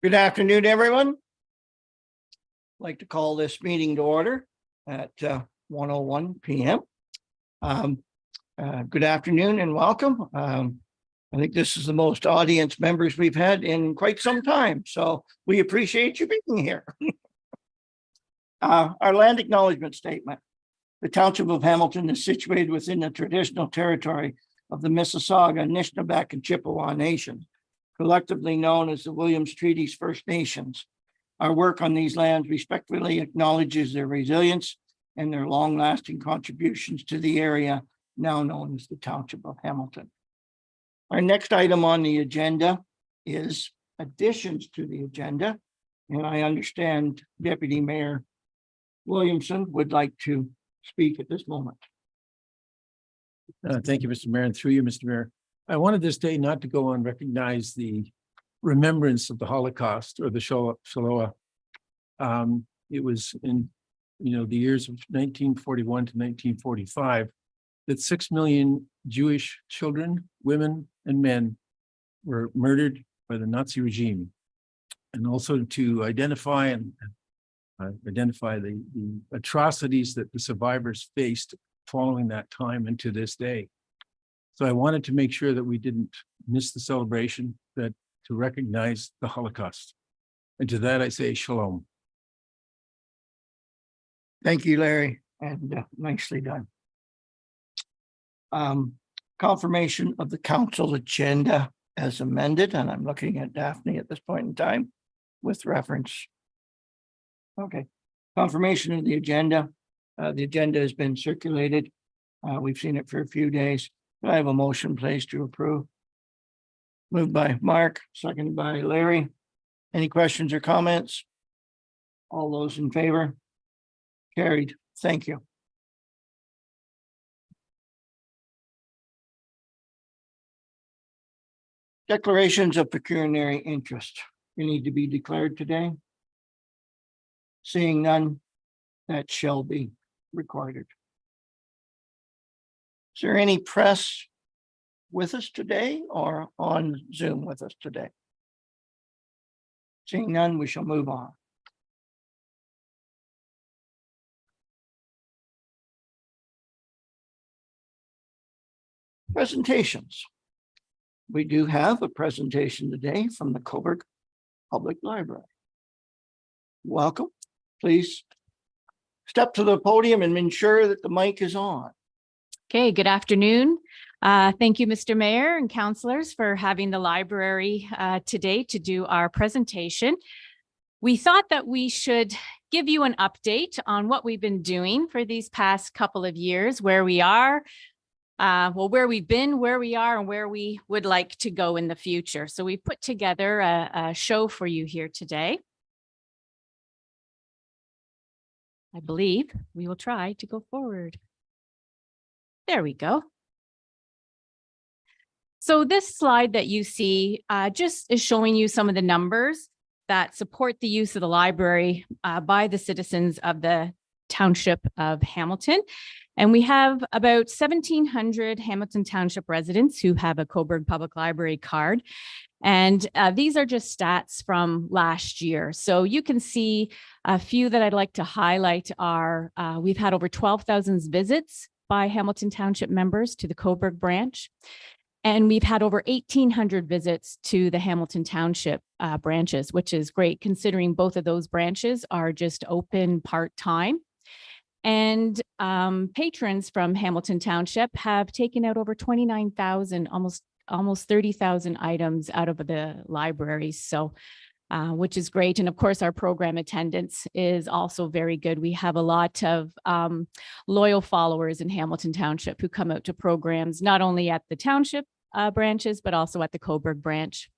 Good afternoon, everyone. I'd like to call this meeting to order at 1:01 p.m. Good afternoon and welcome. I think this is the most audience members we've had in quite some time, so we appreciate you being here. Our land acknowledgement statement. The Township of Hamilton is situated within the traditional territory of the Mississauga, Anishinaabe, and Chippewa Nations, collectively known as the Williams Treaties First Nations. Our work on these lands respectfully acknowledges their resilience and their long-lasting contributions to the area now known as the Township of Hamilton. Our next item on the agenda is additions to the agenda, and I understand Deputy Mayor Williamson would like to speak at this moment. Thank you, Mr. Mayor, and through you, Mr. Mayor. I wanted this day not to go and recognize the remembrance of the Holocaust or the Shoah. It was in, the years of 1941 to 1945 that 6 million Jewish children, women, and men were murdered by the Nazi regime, and also to identify the atrocities that the survivors faced following that time and to this day. So I wanted to make sure that we didn't miss the celebration, that to recognize the Holocaust. And to that I say shalom. Thank you, Larry, and nicely done. Confirmation of the council agenda as amended, and I'm looking at Daphne at this point in time with reference. Okay, confirmation of the agenda. The agenda has been circulated. We've seen it for a few days. I have a motion placed to approve. Moved by Mark, seconded by Larry. Any questions or comments? All those in favor? Carried. Thank you. Declarations of pecuniary interest. You need to be declared today. Seeing none, that shall be recorded. Is there any press with us today or on Zoom with us today? Seeing none, we shall move on. Presentations. We do have a presentation today from the Cobourg Public Library. Welcome. Please step to the podium and ensure that the mic is on. Okay, good afternoon. Thank you, Mr. Mayor and councillors, for having the library today to do our presentation. We thought that we should give you an update on what we've been doing for these past couple of years, where we are, where we've been, where we are, and where we would like to go in the future. So we put together a show for you here today. I believe we will try to go forward. There we go. So this slide that you see just is showing you some of the numbers that support the use of the library by the citizens of the Township of Hamilton. And we have about 1,700 Hamilton Township residents who have a Cobourg Public Library card. And these are just stats from last year. So you can see a few that I'd like to highlight are we've had over 12,000 visits by Hamilton Township members to the Cobourg branch. And we've had over 1,800 visits to the Hamilton Township branches, which is great considering both of those branches are just open part-time. And patrons from Hamilton Township have taken out over 29,000, almost 30,000 items out of the library. So which is great. And of course, our program attendance is also very good. We have a lot of loyal followers in Hamilton Township who come out to programs, not only at the township branches, but also at the Cobourg branch.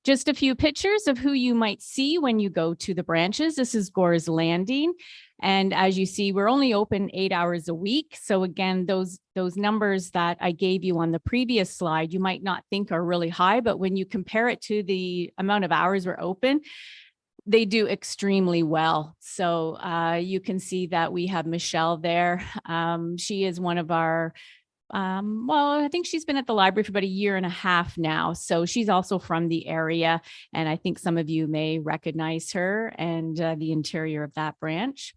Just a few pictures of who you might see when you go to the branches. This is Gore's Landing. And as you see, we're only open 8 hours a week. So again, those numbers that I gave you on the previous slide, you might not think are really high, but when you compare it to the amount of hours we're open, they do extremely well. So you can see that we have Michelle there. She is one of our well, I think she's been at the library for about a year and a half now. So she's also from the area. And I think some of you may recognize her and the interior of that branch.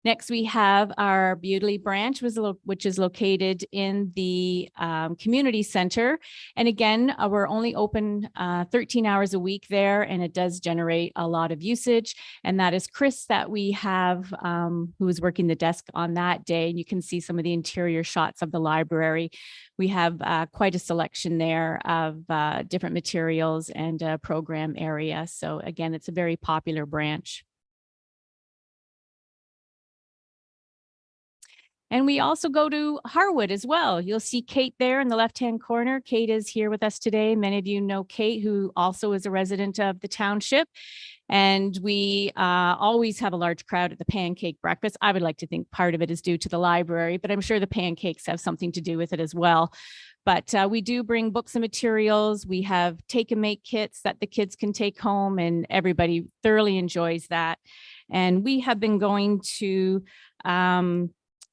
Next, we have our Bewdley branch, which is located in the community center. And again, we're only open 13 hours a week there, and it does generate a lot of usage. And that is Chris that we have, who is working the desk on that day. And you can see some of the interior shots of the library. We have quite a selection there of different materials and program area. So again, it's a very popular branch. And we also go to Harwood as well. You'll see Kate there in the left-hand corner. Kate is here with us today. Many of you know Kate, who also is a resident of the township. And we always have a large crowd at the pancake breakfast. I would like to think part of it is due to the library, but I'm sure the pancakes have something to do with it as well. But we do bring books and materials. We have take and make kits that the kids can take home, and everybody thoroughly enjoys that. And we have been going to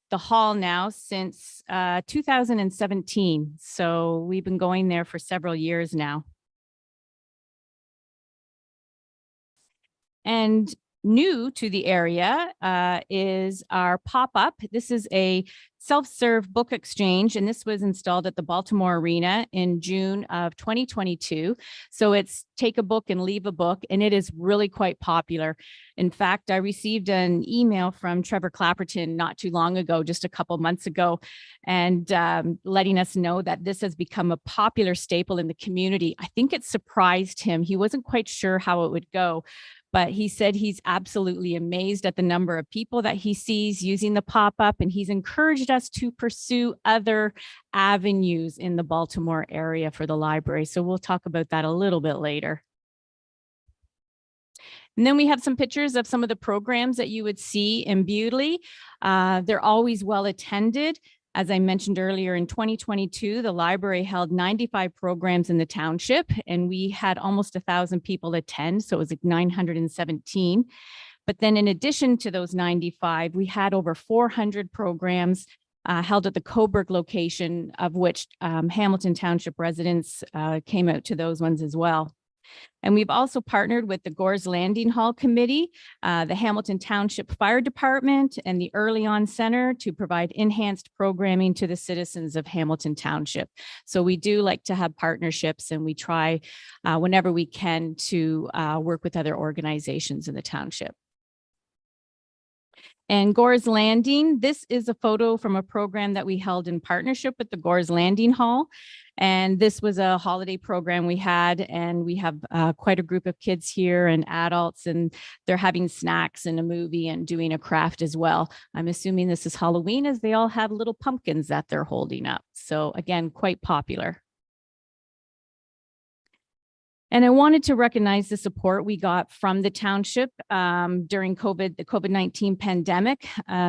the hall now since 2017. So we've been going there for several years now. And new to the area is our pop-up. This is a self-serve book exchange, and this was installed at the Baltimore Arena in June of 2022. So it's take a book and leave a book, and it is really quite popular. In fact, I received an email from Trevor Clapperton not too long ago, just a couple months ago, and letting us know that this has become a popular staple in the community. I think it surprised him. He wasn't quite sure how it would go, but he said he's absolutely amazed at the number of people that he sees using the pop-up, and he's encouraged us to pursue other avenues in the Baltimore area for the library. So we'll talk about that a little bit later. And then we have some pictures of some of the programs that you would see in Bewdley. They're always well attended. As I mentioned earlier, in 2022, the library held 95 programs in the township, and we had almost 1,000 people attend, so it was like 917. But then in addition to those 95, we had over 400 programs held at the Coburg location, of which Hamilton Township residents came out to those ones as well. And we've also partnered with the Gore's Landing Hall Committee, the Hamilton Township Fire Department, and the Early On Center to provide enhanced programming to the citizens of Hamilton Township. So we do like to have partnerships, and we try whenever we can to work with other organizations in the township. And Gore's Landing, this is a photo from a program that we held in partnership with the Gore's Landing Hall. And this was a holiday program we had, and we have quite a group of kids here and adults, and they're having snacks and a movie and doing a craft as well. I'm assuming this is Halloween, as they all have little pumpkins that they're holding up. So again, quite popular. And I wanted to recognize the support we got from the township during the COVID-19 pandemic.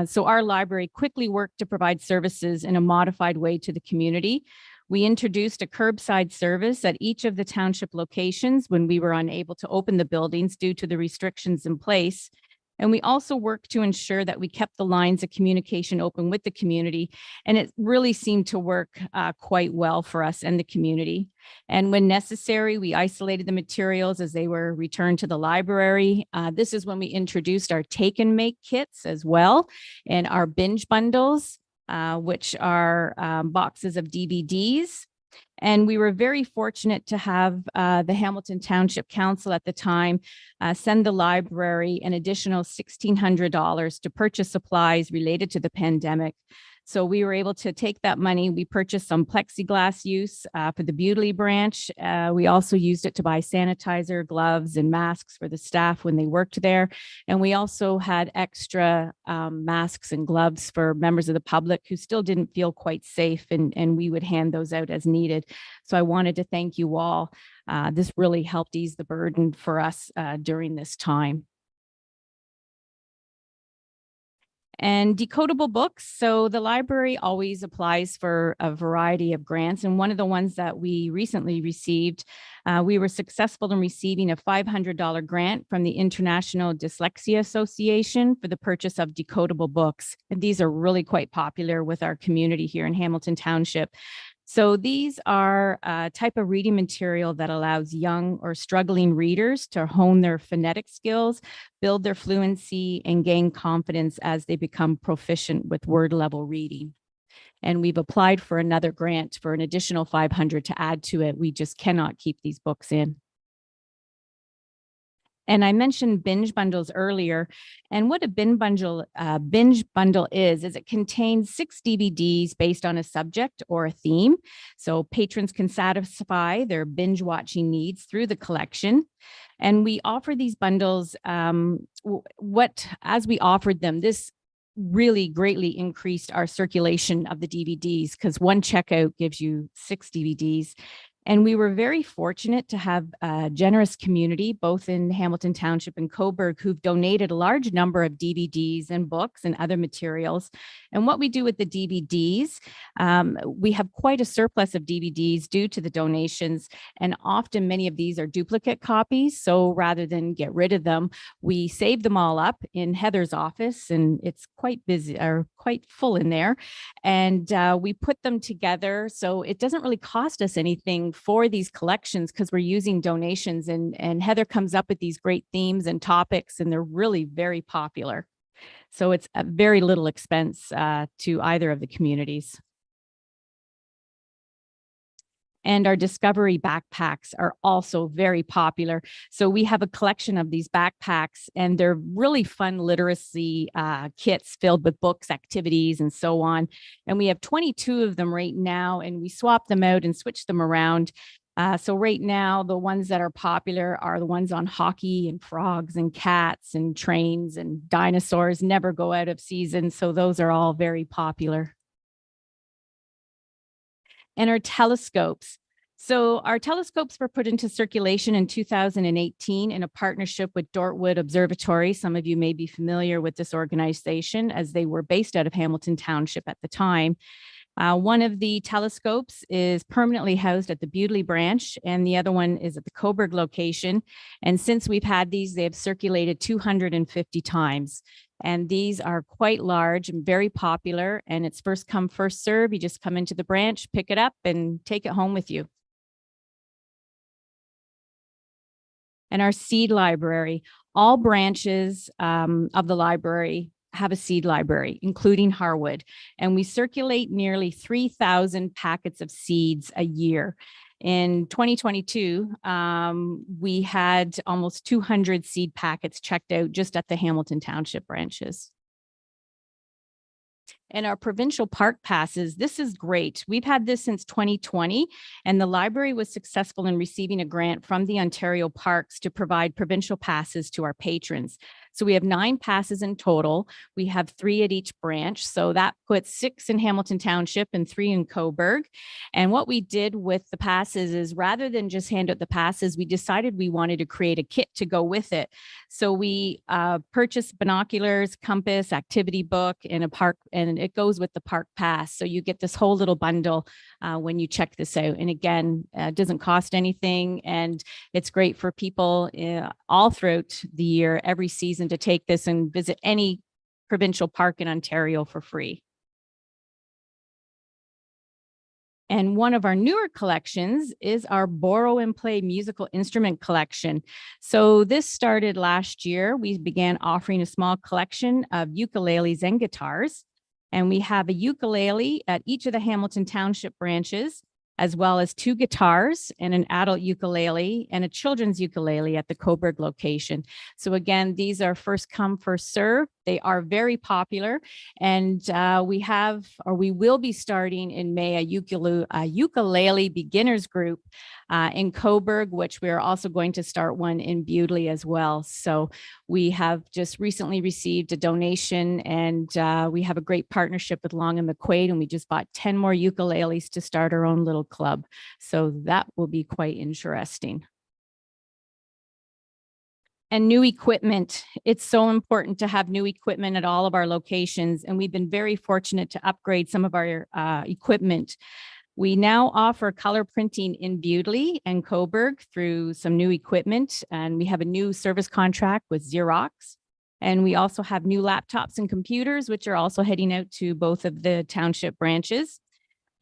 So our library quickly worked to provide services in a modified way to the community. We introduced a curbside service at each of the township locations when we were unable to open the buildings due to the restrictions in place. And we also worked to ensure that we kept the lines of communication open with the community. And it really seemed to work quite well for us and the community. And when necessary, we isolated the materials as they were returned to the library. This is when we introduced our take and make kits as well, and our binge bundles, which are boxes of DVDs. And we were very fortunate to have the Hamilton Township Council at the time send the library an additional $1,600 to purchase supplies related to the pandemic. So we were able to take that money. We purchased some plexiglass use for the Bewdley branch. We also used it to buy sanitizer, gloves, and masks for the staff when they worked there. And we also had extra masks and gloves for members of the public who still didn't feel quite safe, and we would hand those out as needed. So I wanted to thank you all. This really helped ease the burden for us during this time. And decodable books. So the library always applies for a variety of grants. And one of the ones that we recently received, we were successful in receiving a $500 grant from the International Dyslexia Association for the purchase of decodable books. And these are really quite popular with our community here in Hamilton Township. So these are a type of reading material that allows young or struggling readers to hone their phonetic skills, build their fluency, and gain confidence as they become proficient with word level reading. And we've applied for another grant for an additional $500 to add to it. We just cannot keep these books in. And I mentioned binge bundles earlier. And what a binge bundle is it contains 6 DVDs based on a subject or a theme. So patrons can satisfy their binge watching needs through the collection. And we offer these bundles, as we offered them, this really greatly increased our circulation of the DVDs because one checkout gives you 6 DVDs. And we were very fortunate to have a generous community, both in Hamilton Township and Cobourg, who've donated a large number of DVDs and books and other materials. And what we do with the DVDs, we have quite a surplus of DVDs due to the donations. And often many of these are duplicate copies. So rather than get rid of them, we save them all up in Heather's office, and it's quite busy or quite full in there. And we put them together. So it doesn't really cost us anything for these collections because we're using donations, and Heather comes up with these great themes and topics, and they're really very popular. So it's a very little expense to either of the communities. And our Discovery backpacks are also very popular. So we have a collection of these backpacks, and they're really fun literacy kits filled with books, activities, and so on. And we have 22 of them right now, and we swap them out and switch them around. So right now, the ones that are popular are the ones on hockey and frogs and cats and trains and dinosaurs never go out of season. So those are all very popular. And our telescopes. So our telescopes were put into circulation in 2018 in a partnership with Dortwood Observatory. Some of you may be familiar with this organization as they were based out of Hamilton Township at the time. One of the telescopes is permanently housed at the Bewdley branch, and the other one is at the Cobourg location. And since we've had these, they have circulated 250 times. And these are quite large and very popular, and it's first come, first serve. You just come into the branch, pick it up, and take it home with you. And our seed library, all branches of the library have a seed library, including Harwood. And we circulate nearly 3,000 packets of seeds a year. In 2022, we had almost 200 seed packets checked out just at the Hamilton Township branches. And our provincial park passes, this is great. We've had this since 2020, and the library was successful in receiving a grant from the Ontario Parks to provide provincial passes to our patrons. So we have 9 passes in total. We have 3 at each branch. So that puts 6 in Hamilton Township and 3 in Cobourg. And what we did with the passes is rather than just hand out the passes, we decided we wanted to create a kit to go with it. So we purchased binoculars, compass, activity book, and a park, and it goes with the park pass. So you get this whole little bundle when you check this out. And again, it doesn't cost anything, and it's great for people all throughout the year, every season, to take this and visit any provincial park in Ontario for free. And one of our newer collections is our Borrow and Play musical instrument collection. So this started last year. We began offering a small collection of ukuleles and guitars. And we have a ukulele at each of the Hamilton Township branches, as well as 2 guitars and an adult ukulele and a children's ukulele at the Cobourg location. So again, these are first come, first serve. They are very popular. And we will be starting in May a ukulele beginners group in Cobourg, which we're also going to start one in Bewdley as well. So we have just recently received a donation, and we have a great partnership with Long and McQuaid, and we just bought 10 more ukuleles to start our own little club. So that will be quite interesting. And new equipment. It's so important to have new equipment at all of our locations. And we've been very fortunate to upgrade some of our equipment. We now offer color printing in Bewdley and Cobourg through some new equipment. And we have a new service contract with Xerox. And we also have new laptops and computers, which are also heading out to both of the township branches.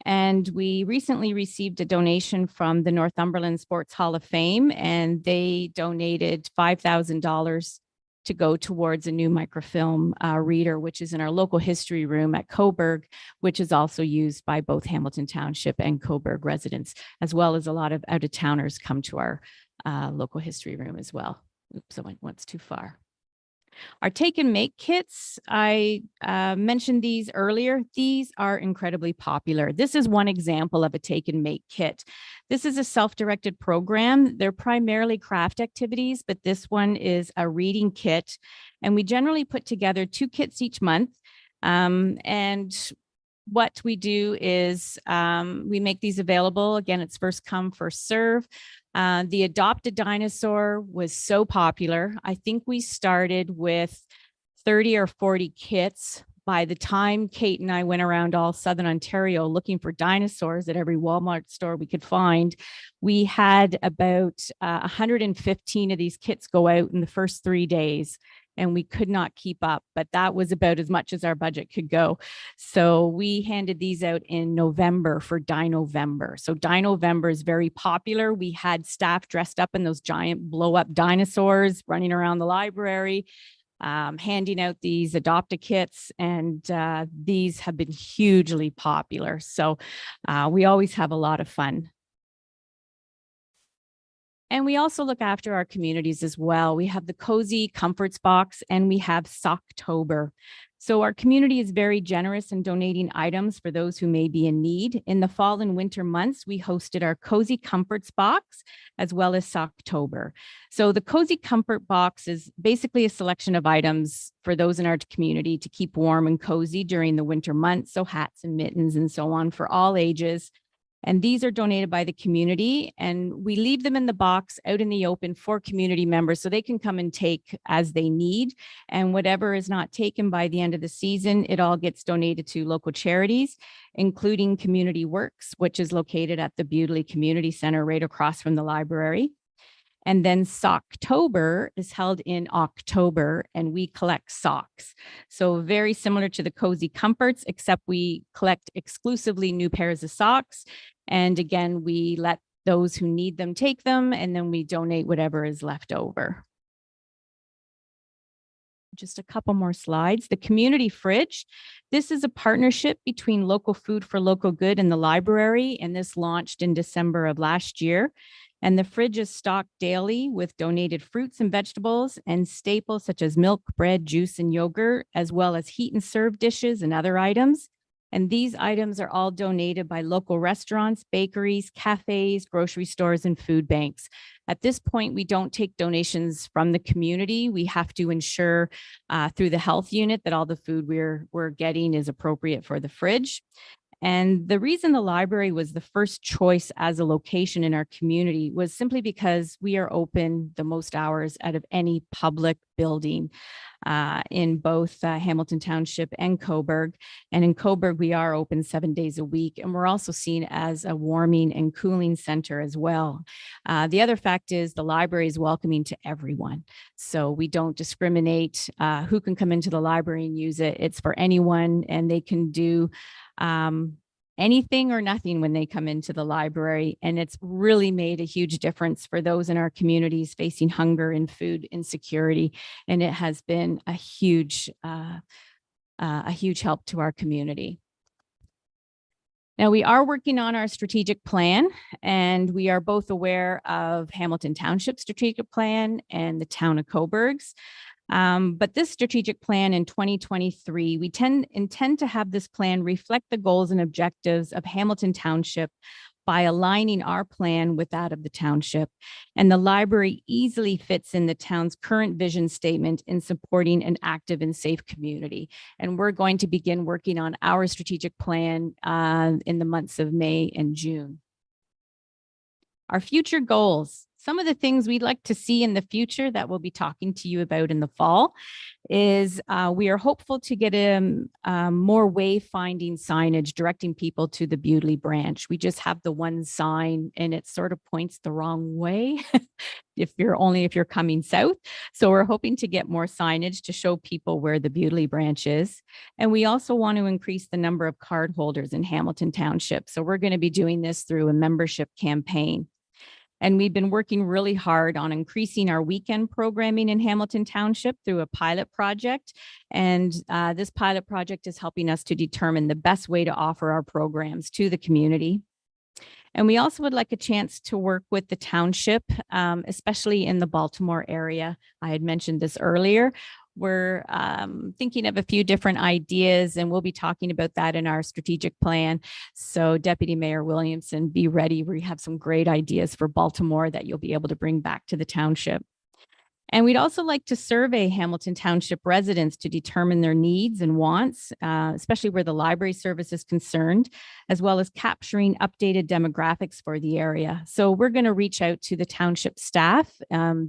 And we recently received a donation from the Northumberland Sports Hall of Fame, and they donated $5,000 to go towards a new microfilm reader, which is in our local history room at Cobourg, which is also used by both Hamilton Township and Cobourg residents, as well as a lot of out-of-towners come to our local history room as well. Oops, I went once too far. Our take and make kits, I mentioned these earlier. These are incredibly popular. This is one example of a take and make kit. This is a self-directed program. They're primarily craft activities, but this one is a reading kit. And we generally put together 2 kits each month. And what we do is we make these available. Again, it's first come, first serve. The Adopt a Dinosaur was so popular. I think we started with 30 or 40 kits. By the time Kate and I went around all Southern Ontario looking for dinosaurs at every Walmart store we could find, we had about 115 of these kits go out in the first 3 days. And we could not keep up, but that was about as much as our budget could go. So we handed these out in November for Dinovember. So Dinovember is very popular. We had staff dressed up in those giant blow-up dinosaurs running around the library, handing out these Adopt-A-Kits, and these have been hugely popular. So we always have a lot of fun. And we also look after our communities as well. We have the Cozy Comforts Box and we have Socktober. So our community is very generous in donating items for those who may be in need. In the fall and winter months, we hosted our Cozy Comforts Box as well as Socktober. So the Cozy Comfort Box is basically a selection of items for those in our community to keep warm and cozy during the winter months. So hats and mittens and so on for all ages. And these are donated by the community, and we leave them in the box out in the open for community members so they can come and take as they need. And whatever is not taken by the end of the season, it all gets donated to local charities, including Community Works, which is located at the Bewdley Community Center right across from the library. And then Socktober is held in October, and we collect socks. So very similar to the Cozy Comforts, except we collect exclusively new pairs of socks. And again, we let those who need them take them, and then we donate whatever is left over. Just a couple more slides. The Community Fridge. This is a partnership between Local Food for Local Good and the library, and this launched in December of last year. And the fridge is stocked daily with donated fruits and vegetables and staples such as milk, bread, juice, and yogurt, as well as heat and serve dishes and other items. And these items are all donated by local restaurants, bakeries, cafes, grocery stores, and food banks. At this point, we don't take donations from the community. We have to ensure through the health unit that all the food we're getting is appropriate for the fridge. And the reason the library was the first choice as a location in our community was simply because we are open the most hours out of any public building in both Hamilton Township and Cobourg. And in Cobourg, we are open 7 days a week. And we're also seen as a warming and cooling center as well. The other fact is the library is welcoming to everyone. So we don't discriminate who can come into the library and use it. It's for anyone, and they can do anything or nothing when they come into the library. And it's really made a huge difference for those in our communities facing hunger and food insecurity. And it has been a huge help to our community. Now, we are working on our strategic plan, and we are both aware of Hamilton Township strategic plan and the town of Cobourg's. But this strategic plan in 2023, we intend to have this plan reflect the goals and objectives of Hamilton Township by aligning our plan with that of the township. And the library easily fits in the town's current vision statement in supporting an active and safe community. And we're going to begin working on our strategic plan in the months of May and June. Our future goals. some of the things we'd like to see in the future that we'll be talking to you about in the fall is we are hopeful to get more wayfinding signage directing people to the Bewdley branch. We just have the one sign and it sort of points the wrong way if you're coming south. So we're hoping to get more signage to show people where the Bewdley branch is. And we also want to increase the number of card holders in Hamilton Township. So we're going to be doing this through a membership campaign. And we've been working really hard on increasing our weekend programming in Hamilton Township through a pilot project. And this pilot project is helping us to determine the best way to offer our programs to the community. And we also would like a chance to work with the township, especially in the Baltimore area. I had mentioned this earlier. We're thinking of a few different ideas, and we'll be talking about that in our strategic plan. So Deputy Mayor Williamson, be ready. We have some great ideas for Baltimore that you'll be able to bring back to the township. And we'd also like to survey Hamilton Township residents to determine their needs and wants, especially where the library service is concerned, as well as capturing updated demographics for the area. So we're going to reach out to the township staff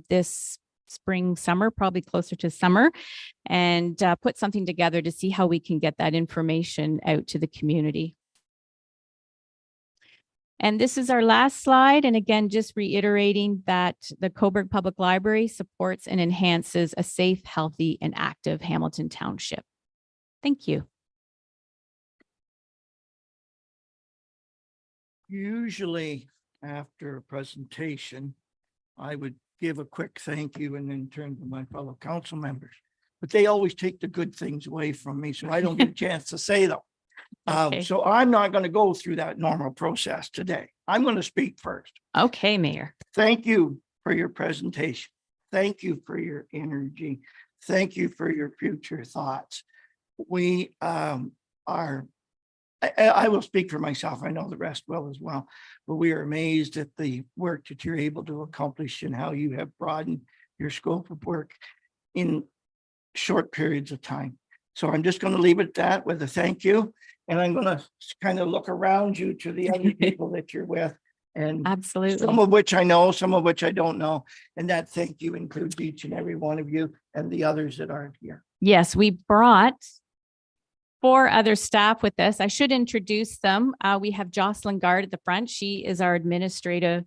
this spring, summer, probably closer to summer, and put something together to see how we can get that information out to the community. And this is our last slide. And again, just reiterating that the Cobourg Public Library supports and enhances a safe, healthy, and active Hamilton Township. Thank you. Usually after a presentation, I would give a quick thank you and then turn to my fellow council members. But they always take the good things away from me, so I don't get a chance to say them. Okay. So I'm not going to go through that normal process today. I'm going to speak first. Okay, Mayor. Thank you for your presentation. Thank you for your energy. Thank you for your future thoughts. We I will speak for myself. I know the rest will as well, but we are amazed at the work that you're able to accomplish and how you have broadened your scope of work in short periods of time. So I'm just going to leave it at that with a thank you. And I'm going to kind of look around you to the other people that you're with, and Absolutely. some of which I know, some of which I don't know. And that thank you includes each and every one of you and the others that aren't here. Yes, We brought 4 other staff with us. I should introduce them. We have Jocelyn Gard at the front. She is our administrator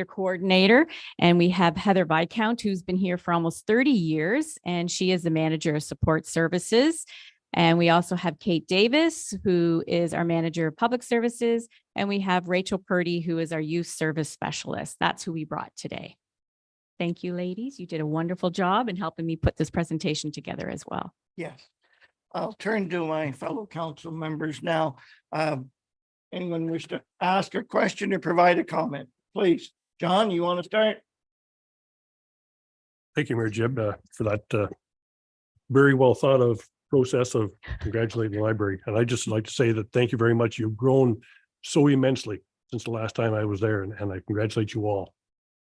coordinator. And we have Heather Viscount, who's been here for almost 30 years, and she is the manager of support services. And we also have Kate Davis, who is our manager of public services. And we have Rachel Purdy, who is our youth service specialist. That's who we brought today. Thank you, ladies. You did a wonderful job in helping me put this presentation together as well. yes. I'll turn to my fellow council members now. Anyone wish to ask a question or provide a comment, please? John, you want to start? Thank you, Mayor Jib, for that very well thought of process of congratulating the library. And I just like to say that thank you very much. You've grown so immensely since the last time I was there, and I congratulate you all,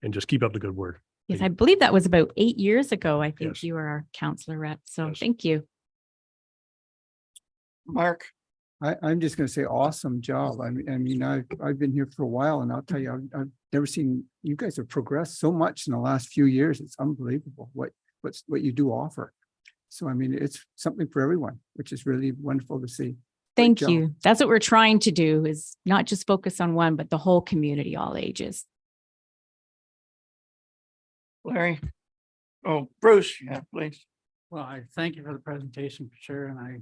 and just keep up the good work. Yes, I believe that was about 8 years ago. I think Yes. you were our counselor rep. So Yes. thank you. Mark? I'm just going to say awesome job. I mean, I've been here for a while, and I'll tell you, I've never seen, you guys have progressed so much in the last few years. It's unbelievable what you do offer. So, I mean, it's something for everyone, which is really wonderful to see. Great Thank job. you. That's what we're trying to do, is not just focus on one, but the whole community, all ages. Larry? Oh, Bruce, yeah, please. Well, I thank you for the presentation, for sure, and I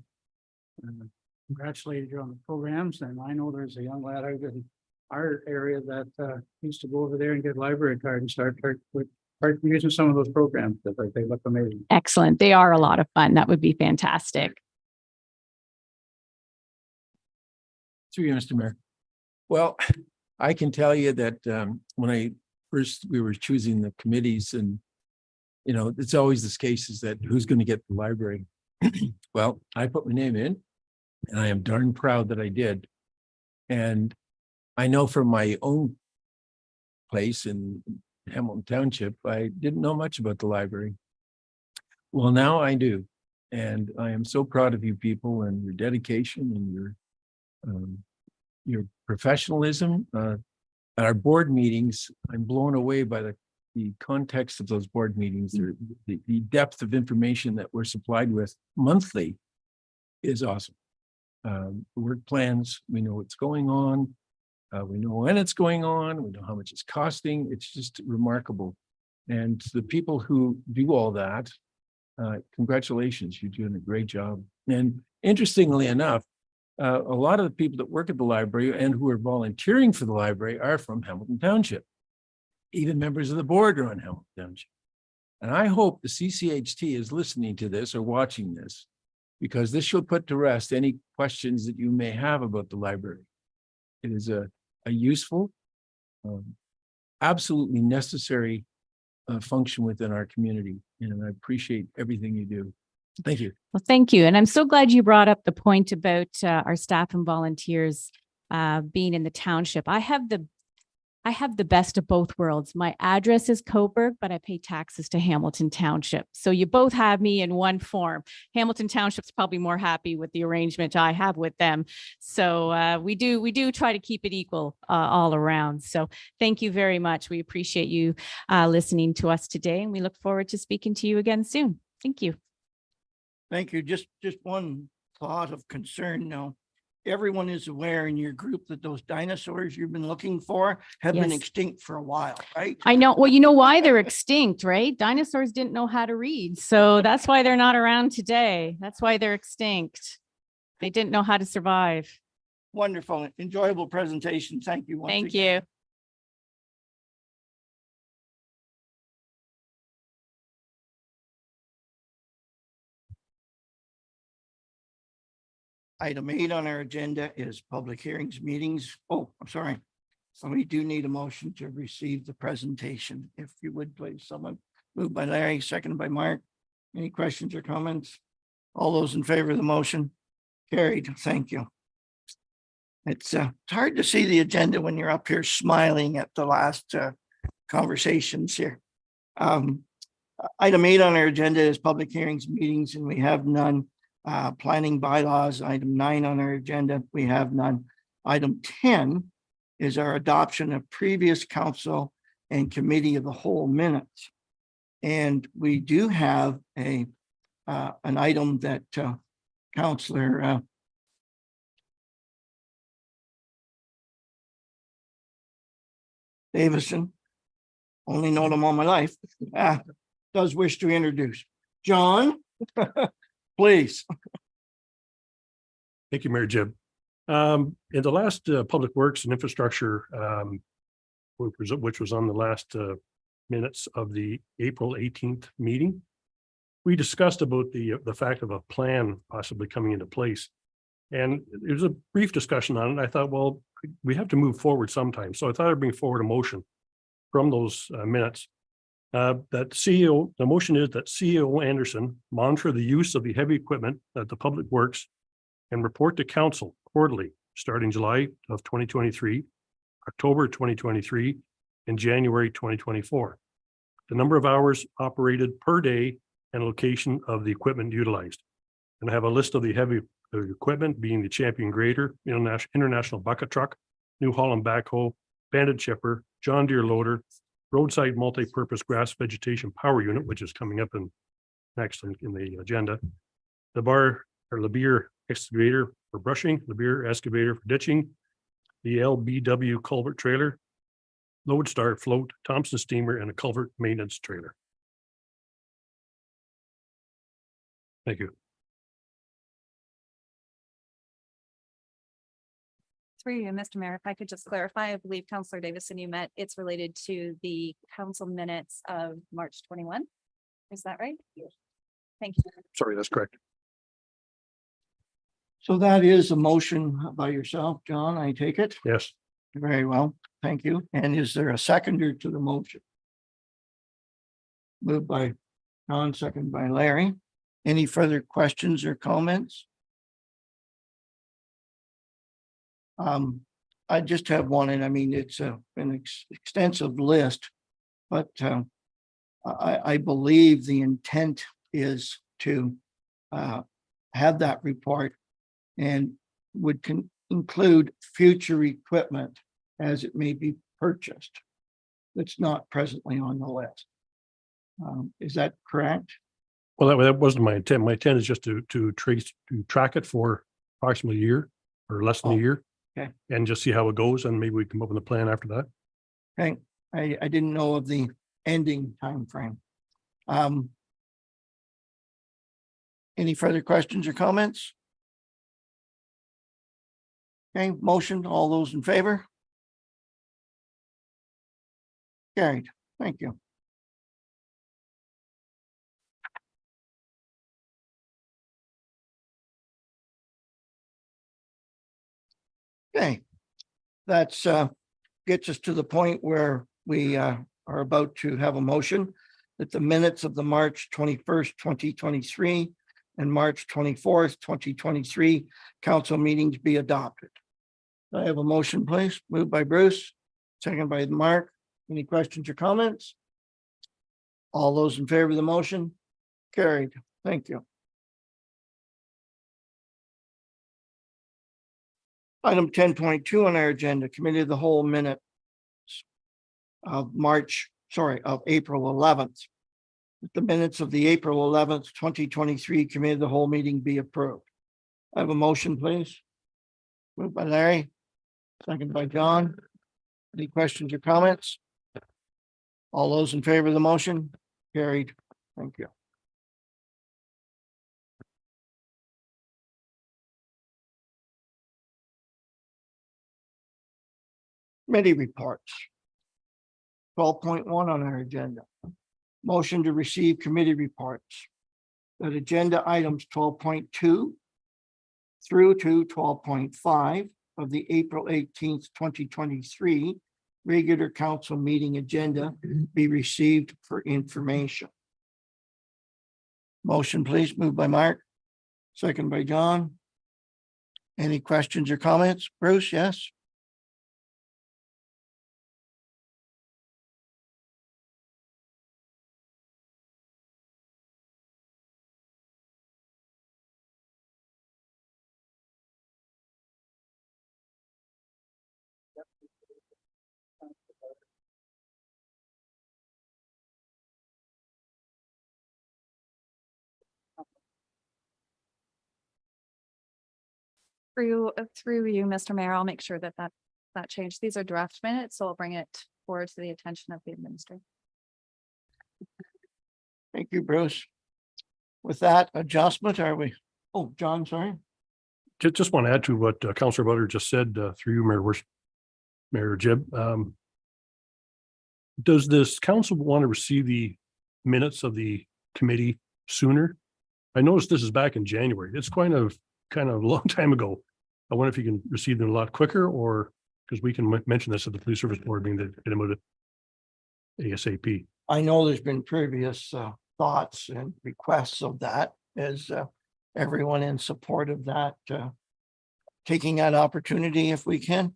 congratulated you on the programs, and I know there's a young lad out in our area that used to go over there and get a library card and start using some of those programs, that they look amazing. Excellent. They are a lot of fun. That would be fantastic. Through you, Mr. Mayor. Well, I can tell you that when we were choosing the committees, and it's always this case is that who's going to get the library. Well, I put my name in, and I am darn proud that I did. And I know from my own place in Hamilton Township, I didn't know much about the library. Well, now I do. And I am so proud of you people and your dedication and your professionalism. At our board meetings, I'm blown away by the context of those board meetings, the depth of information that we're supplied with monthly is awesome. Work plans, we know what's going on. We know when it's going on, we know how much it's costing. It's just remarkable. And the people who do all that, congratulations, you're doing a great job. And interestingly enough, a lot of the people that work at the library and who are volunteering for the library are from Hamilton Township. Even members of the board are on Hamilton Township. And I hope the CCHT is listening to this or watching this, because this should put to rest any questions that you may have about the library. It is a useful, absolutely necessary function within our community. And I appreciate everything you do. Thank you. Well, thank you. And I'm so glad you brought up the point about our staff and volunteers being in the township. I have the best of both worlds. My address is Coburg, but I pay taxes to Hamilton Township. So you both have me in one form. Hamilton Township's probably more happy with the arrangement I have with them. So we do try to keep it equal all around. So thank you very much. We appreciate you listening to us today, and we look forward to speaking to you again soon. Thank you. Thank you. Just one thought of concern now. Everyone is aware in your group that those dinosaurs you've been looking for have been Yes. extinct for a while, right? I know. Well, you know why they're extinct, right? Dinosaurs didn't know how to read. So that's why they're not around today. That's why they're extinct. They didn't know how to survive. Wonderful, enjoyable presentation. Thank you. once Thank again. you. Item 8 on our agenda is public hearings, meetings. Oh, I'm sorry. So we do need a motion to receive the presentation. If you would, please, someone. Moved by Larry, seconded by Mark. Any questions or comments? All those in favor of the motion? Carried. Thank you. It's hard to see the agenda when you're up here smiling at the last conversations here. Item 8 on our agenda is public hearings, meetings, and we have none. Planning bylaws, item 9 on our agenda, we have none. Item 10 is our adoption of previous council and committee of the whole minutes. And we do have an item that Councillor Davison, only known him all my life, does wish to introduce. John, please. Thank you, Mayor Jim. In the last Public Works and Infrastructure, which was on the last minutes of the April 18th meeting, we discussed about the fact of a plan possibly coming into place. And it was a brief discussion on it. I thought, well, we have to move forward sometime. So I thought I'd bring forward a motion from those minutes. That CEO, the motion is that CEO Anderson monitor the use of the heavy equipment at the Public Works and report to council quarterly, starting July of 2023, October 2023, and January 2024. The number of hours operated per day and location of the equipment utilized. And I have a list of the heavy equipment being the Champion Grader, International Bucket Truck, New Holland Backhoe, Bandit Chipper, John Deere Loader, Roadside Multi-Purpose Grass Vegetation Power Unit, which is coming up next in the agenda. The Lebeer Excavator for brushing, Lebeer Excavator for ditching, the LBW Culvert Trailer, Lodestar Float, Thompson Steamer, and a Culvert Maintenance Trailer. Thank you. Through you, Mr. Mayor, if I could just clarify, I believe Councillor Davison, you meant it's related to the council minutes of March 21. Is that right? Yes. Thank you. Sorry, that's correct. So that is a motion by yourself, John, I take it? Yes. Very well, thank you. And is there a seconder to the motion? Moved by John, second by Larry. Any further questions or comments? I just have one, and I mean, it's an extensive list, but I believe the intent is to have that report and would include future equipment as it may be purchased. That's not presently on the list. Is that correct? Well, that wasn't my intent. My intent is just to track it for approximately a year or less than a Oh, year. okay. And just see how it goes, and maybe we come up with a plan after that. Okay, I didn't know of the ending timeframe. Any further questions or comments? Okay, motion, all those in favor? Carried, thank you. Okay, that's gets us to the point where we are about to have a motion that the minutes of the March 21st, 2023 and March 24th, 2023 council meetings be adopted. Do I have a motion, please? Moved by Bruce, second by Mark. Any questions or comments? All those in favor of the motion? Carried. Thank you. Item 10.2 on our agenda, committee of the whole minute of April 11th. The minutes of the April 11th, 2023 committee of the whole meeting be approved. I have a motion, please. Moved by Larry, second by John. Any questions or comments? All those in favor of the motion? Carried. Thank you. Committee reports. 12.1 on our agenda. Motion to receive committee reports. That agenda items 12.2 through to 12.5 of the April 18th, 2023 regular council meeting agenda be received for information. Motion, please. Moved by Mark, second by John. Any questions or comments? Bruce, yes? Through you, Mr. Mayor, I'll make sure that changed. These are draft minutes, so I'll bring it forward to the attention of the administrator. Thank you, Bruce. With that adjustment, are we? Oh, John, sorry. Just want to add to what Councillor Butler just said through you, Mayor Jib. Does this council want to receive the minutes of the committee sooner? I noticed this is back in January. It's kind of a long time ago. I wonder if you can receive them a lot quicker, or because we can mention this at the police service board meeting that get them with it ASAP. I know there's been previous thoughts and requests of that as everyone in support of that, taking that opportunity if we can.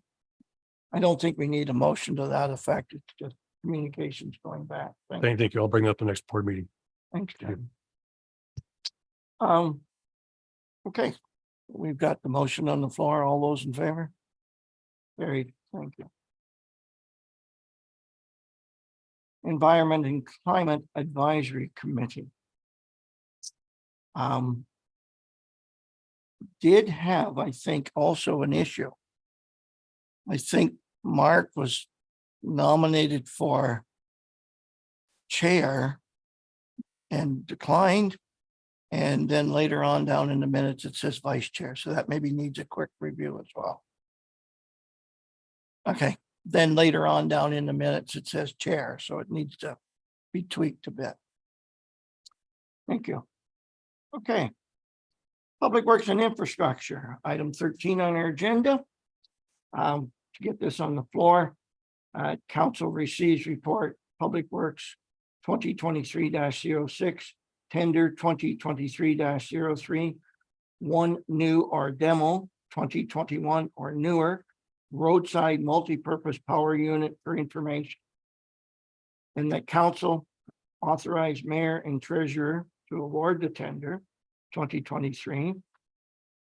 I don't think we need a motion to that effect. It's just communications going back. Thank you. I'll bring that up the next board meeting. Thanks, Jim. Okay, we've got the motion on the floor. All those in favor? Carried. Thank you. Environment and Climate Advisory Committee. Did have, I think, also an issue. I think Mark was nominated for chair and declined. And then later on down in the minutes, it says vice chair. So that maybe needs a quick review as well. Okay, then later on down in the minutes, it says chair, so it needs to be tweaked a bit. Thank you. Okay. Public Works and Infrastructure, item 13 on our agenda. To get this on the floor, council receives report, Public Works 2023-06, tender 2023-03, one new or demo 2021 or newer roadside multi-purpose power unit for information. And that council authorized mayor and treasurer to award the tender 2023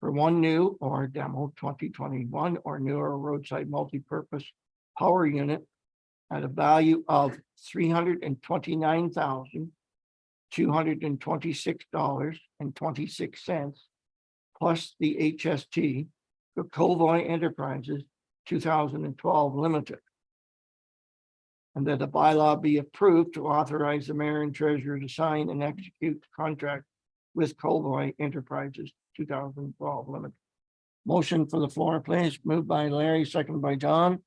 for one new or demo 2021 or newer roadside multi-purpose power unit at a value of $329,226.26 plus the HST for Colvoy Enterprises 2012 Limited. And that the bylaw be approved to authorize the mayor and treasurer to sign and execute the contract with Colvoy Enterprises 2012 Limited. Motion for the floor, please. Moved by Larry, seconded by John.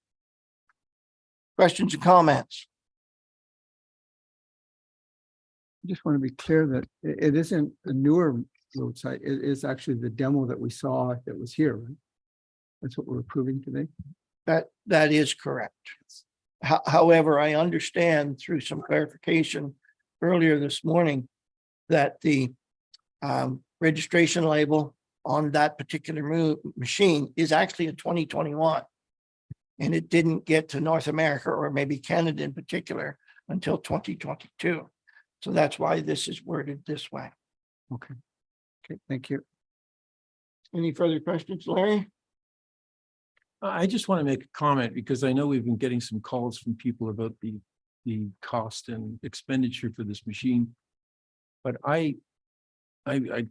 Questions and comments? I just want to be clear that it isn't a newer roadside. It is actually the demo that we saw that was here, right? That's what we're approving today. That is correct. However, I understand through some clarification earlier this morning that the registration label on that particular machine is actually a 2021. And it didn't get to North America or maybe Canada in particular until 2022. So that's why this is worded this way. Okay, thank you. Any further questions, Larry? I just want to make a comment because I know we've been getting some calls from people about the cost and expenditure for this machine. But I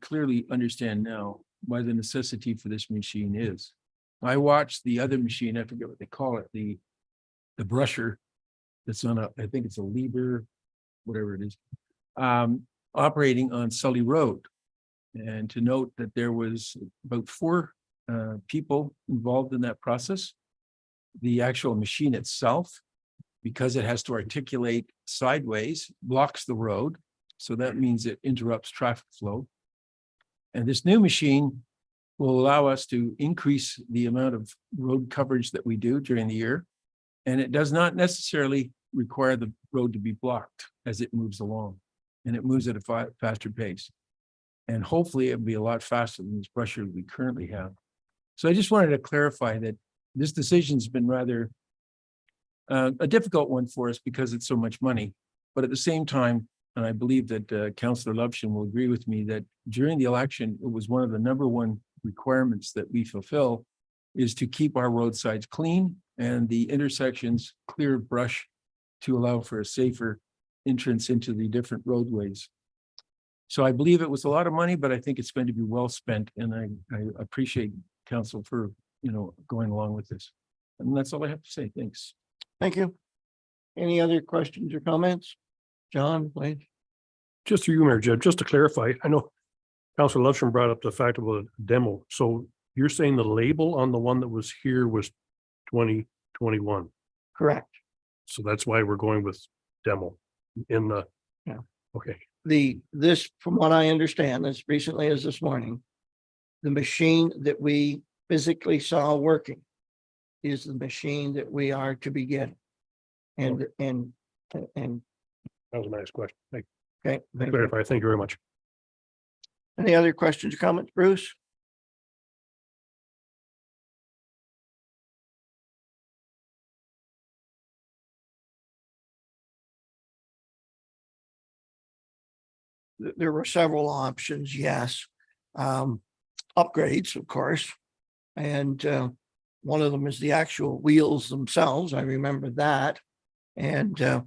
clearly understand now why the necessity for this machine is. I watched the other machine, I forget what they call it, the brusher that's on I think it's a Lieber, whatever it is, operating on Sully Road. And to note that there was about 4 people involved in that process. The actual machine itself, because it has to articulate sideways, blocks the road. So that means it interrupts traffic flow. And this new machine will allow us to increase the amount of road coverage that we do during the year. And it does not necessarily require the road to be blocked as it moves along. And it moves at a faster pace. And hopefully it'll be a lot faster than this brusher we currently have. So I just wanted to clarify that this decision's been rather a difficult one for us because it's so much money. But at the same time, and I believe that Councillor Lovshin will agree with me that during the election, it was one of the #1 requirements that we fulfill is to keep our roadsides clean and the intersections clear of brush to allow for a safer entrance into the different roadways. So I believe it was a lot of money, but I think it's going to be well spent. And I appreciate council for, going along with this. And that's all I have to say. Thanks. Thank you. Any other questions or comments? John, please. Just through you, Mayor Jeb, just to clarify, I know Councilor Lovshin brought up the fact about a demo. So you're saying the label on the one that was here was 2021. Correct. So that's why we're going with demo in the. Yeah. Okay. This, from what I understand, as recently as this morning, the machine that we physically saw working is the machine that we are to be getting. And That was my next question. okay. Thank you. Clarify. Thank you very much. Any other questions or comments, Bruce? There were several options, yes. Upgrades, of course. And one of them is the actual wheels themselves. I remember that. And does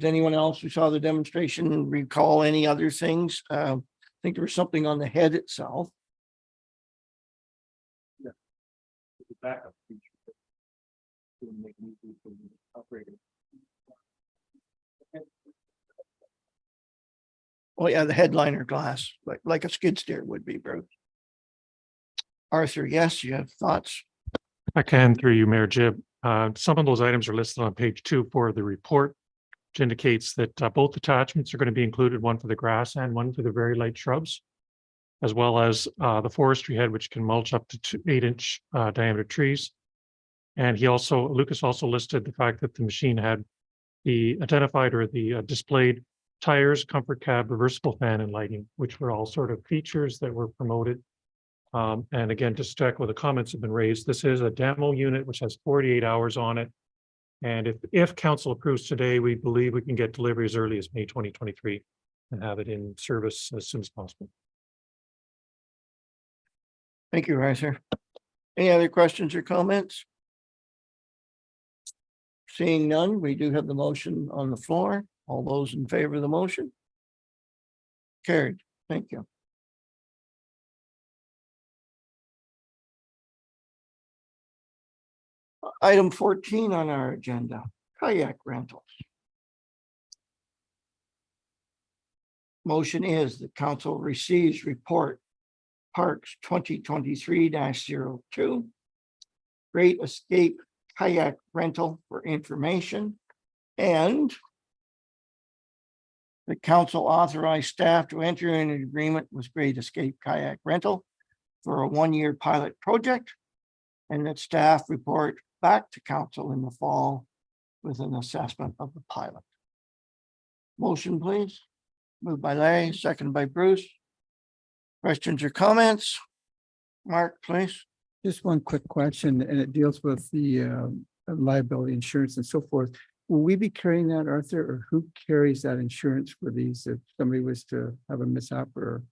anyone else who saw the demonstration recall any other things? I think there was something on the head itself. Backup feature. To make it easy for the operator. Oh, yeah, the headliner glass, like a skid steer would be, Bruce. Arthur, yes, you have thoughts? I can, through you, Mayor Jib. Some of those items are listed on page 2 for the report, which indicates that both attachments are going to be included, one for the grass and one for the very light shrubs, as well as the forestry head, which can mulch up to 8-inch diameter trees. And Lucas also listed the fact that the machine had the identified or the displayed tires, comfort cab, reversible fan, and lighting, which were all sort of features that were promoted. And again, just to echo the comments have been raised, this is a demo unit which has 48 hours on it. And if council approves today, we believe we can get delivery as early as May 2023 and have it in service as soon as possible. Thank you, Arthur. Any other questions or comments? Seeing none, we do have the motion on the floor. All those in favor of the motion? Carried. Thank you. Item 14 on our agenda, kayak rentals. Motion is the council receives report Parks 2023-02. Great Escape kayak rental for information, and the council authorized staff to enter in an agreement with Great Escape kayak rental for a one-year pilot project, and that staff report back to council in the fall with an assessment of the pilot. Motion, please. Moved by Larry, seconded by Bruce. Questions or comments? Mark, please. Just one quick question, and it deals with the liability insurance and so forth. Will we be carrying that, Arthur, or who carries that insurance for these if somebody was to have a mishap or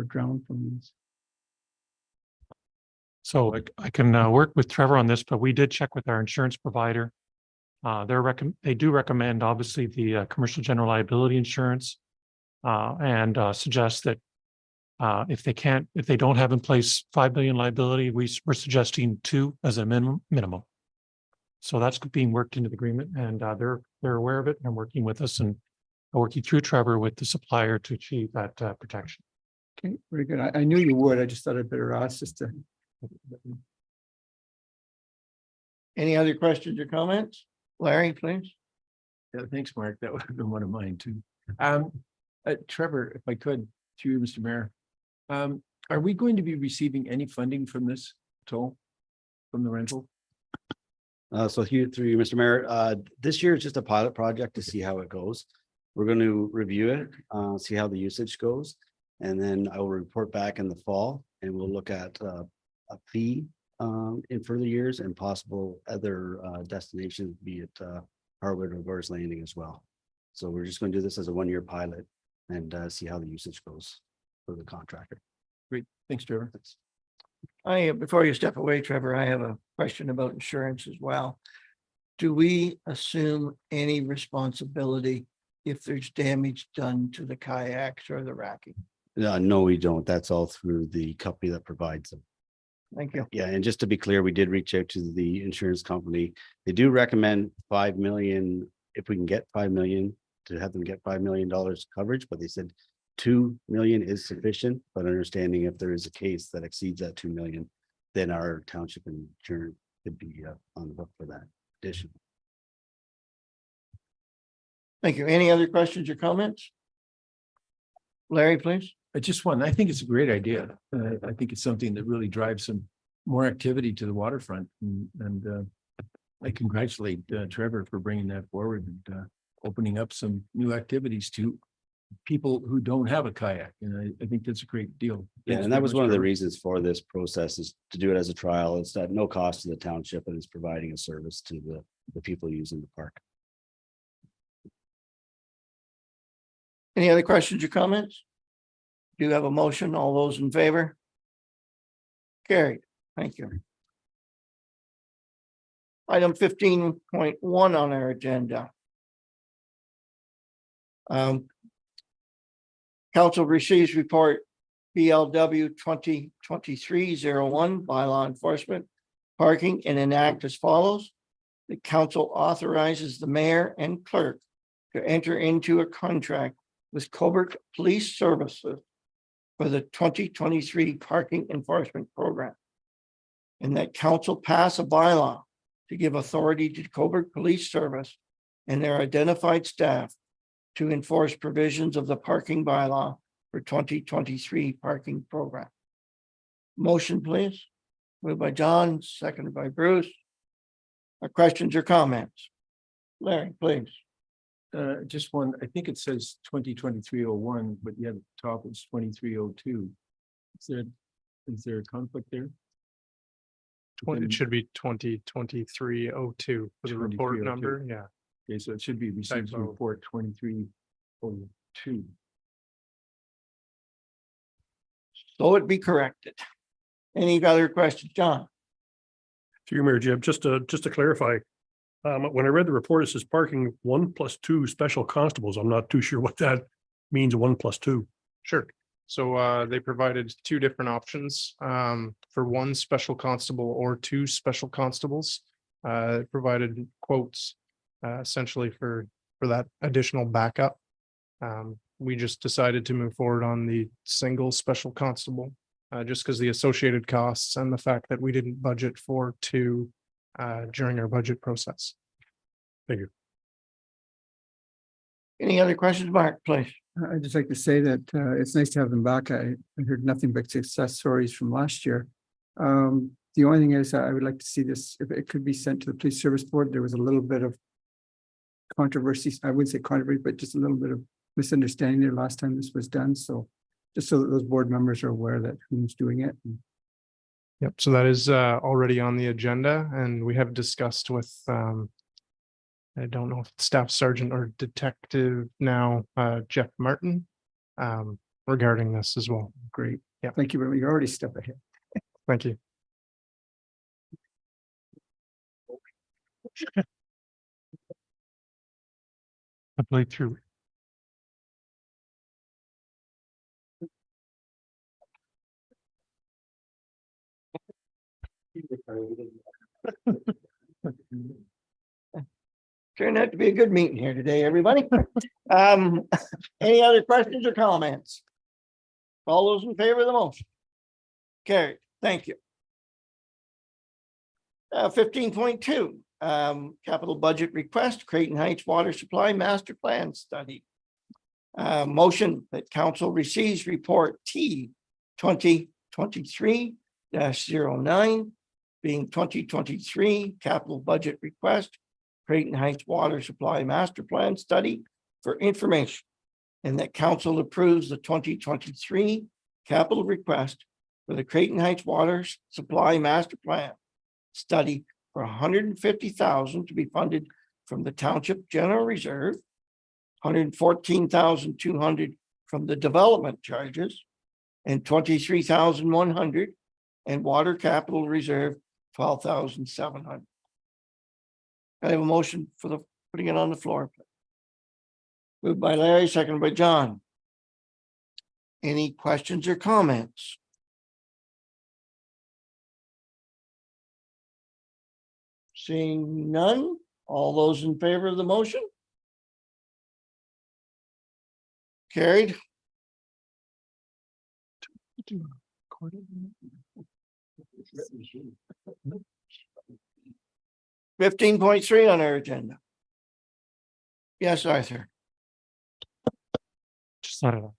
drown from these? So I can work with Trevor on this, but we did check with our insurance provider. They do recommend, obviously, the commercial general liability insurance and suggest that if they don't have in place 5 million liability, we're suggesting 2 as a minimum. So that's being worked into the agreement, and they're aware of it and working with us and working through Trevor with the supplier to achieve that protection. Okay, very good. I knew you would. I just thought I'd better ask just to. Any other questions or comments? Larry, please. Yeah, thanks, Mark. That would have been one of mine too. Trevor, if I could, to you, Mr. Mayor. Are we going to be receiving any funding from this at all? From the rental? So here through you, Mr. Mayor, this year is just a pilot project to see how it goes. We're going to review it, see how the usage goes. And then I will report back in the fall and we'll look at a fee in further years and possible other destinations, be it Harwood or Gore's Landing as well. So we're just going to do this as a one-year pilot and see how the usage goes for the contractor. Great. Thanks, Trevor. Before you step away, Trevor, I have a question about insurance as well. Do we assume any responsibility if there's damage done to the kayaks or the racking? No, we don't. That's all through the company that provides them. Thank you. Yeah, and just to be clear, we did reach out to the insurance company. They do recommend 5 million, if we can get 5 million, to have them get $5 million coverage, but they said 2 million is sufficient, but understanding if there is a case that exceeds that 2 million, then our township insurance could be on the hook for that addition. Thank you. Any other questions or comments? Larry, please. I think it's a great idea. I think it's something that really drives some more activity to the waterfront. And I congratulate Trevor for bringing that forward and opening up some new activities to people who don't have a kayak. And I think that's a great deal. Yeah, Thanks and that very was much, one of the Trevor. reasons for this process is to do it as a trial. It's at no cost to the township and it's providing a service to the people using the park. Any other questions or comments? Do you have a motion? All those in favor? Carried. Thank you. Item 15.1 on our agenda. Council receives report BLW 2023-01 by law enforcement parking and enact as follows. The council authorizes the mayor and clerk to enter into a contract with Cobourg Police Services for the 2023 parking enforcement program. And that council pass a bylaw to give authority to Cobourg Police Service and their identified staff to enforce provisions of the parking bylaw for 2023 parking program. Motion, please. Moved by John, seconded by Bruce. Questions or comments? Larry, please. Just one, I think it says 2023-01, but yet at the top it's 23-02. Is there a conflict there? It should be 2023-02 for the report 23-02. number. Yeah. Okay, so it should be received Typo. report 23-02. So it be corrected. Any other questions, John? Through you, Mayor Jim, just to clarify, When I read the report, it says parking 1+2 special constables. I'm not too sure what that means, 1+2. Sure. So they provided two different options for one special constable or two special constables. It provided quotes essentially for that additional backup. We just decided to move forward on the single special constable just because the associated costs and the fact that we didn't budget for two during our budget process. Any other questions, Mark, please? I'd just like to say that it's nice to have them back. I heard nothing but success stories from last year. The only thing is I would like to see this, if it could be sent to the police service board. There was a little bit of controversy. I wouldn't say controversy, but just a little bit of misunderstanding there last time this was done. So just so that those board members are aware that who's doing it. Yep, so that is already on the agenda and we have discussed with I don't know if it's Staff Sergeant or Detective now, Jeff Martin, regarding this as well. Great. Yeah. Thank you. You're already a step ahead. Thank you. I played through. Turned out to be a good meeting here today, everybody. Any other questions or comments? All those in favor of the motion? Carried, thank you. 15.2, capital budget request, Creighton Heights Water Supply Master Plan Study. Motion that council receives report T 2023-09, being 2023 capital budget request, Creighton Heights Water Supply Master Plan Study for information, and that council approves the 2023 capital request for the Creighton Heights Water Supply Master Plan Study for $150,000 to be funded from the Township General Reserve, $114,200 from the development charges, and $23,100 and Water Capital Reserve, $12,700. I have a motion for the putting it on the floor. Moved by Larry, seconded by John. Any questions or comments? Seeing none, all those in favor of the motion? Carried. 15.3 on our agenda. Yes, Arthur. Just thought of it.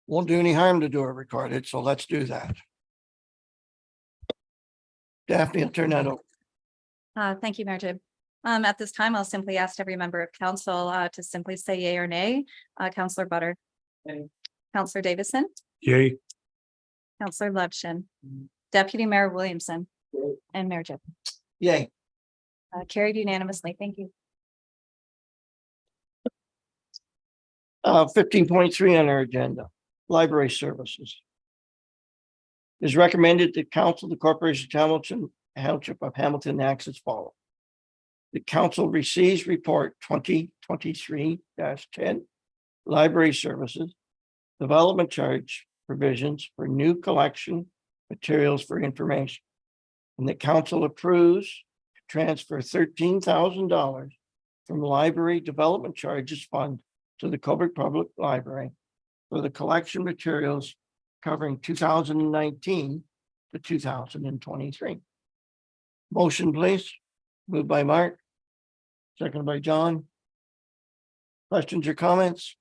Won't do any harm to do it recorded, so let's do that. Daphne, I'll turn that over. Thank you, Mayor Jim. At this time, I'll simply ask every member of council to simply say yay or nay. Councillor Butter. Councillor Davison, Yay. Councillor Levchin, Deputy Mayor Williamson, and Mayor Jim. Yay. Carried unanimously. Thank you. 15.3 on our agenda, library services. It is recommended that council, the Corporation of Hamilton, Township of Hamilton acts as follows. The council receives report 2023-10, library services, development charge provisions for new collection materials for information. And the council approves to transfer $13,000 from library development charges fund to the Cobourg Public Library for the collection materials covering 2019 to 2023. Motion, please. Moved by Mark. Seconded by John. Questions or comments?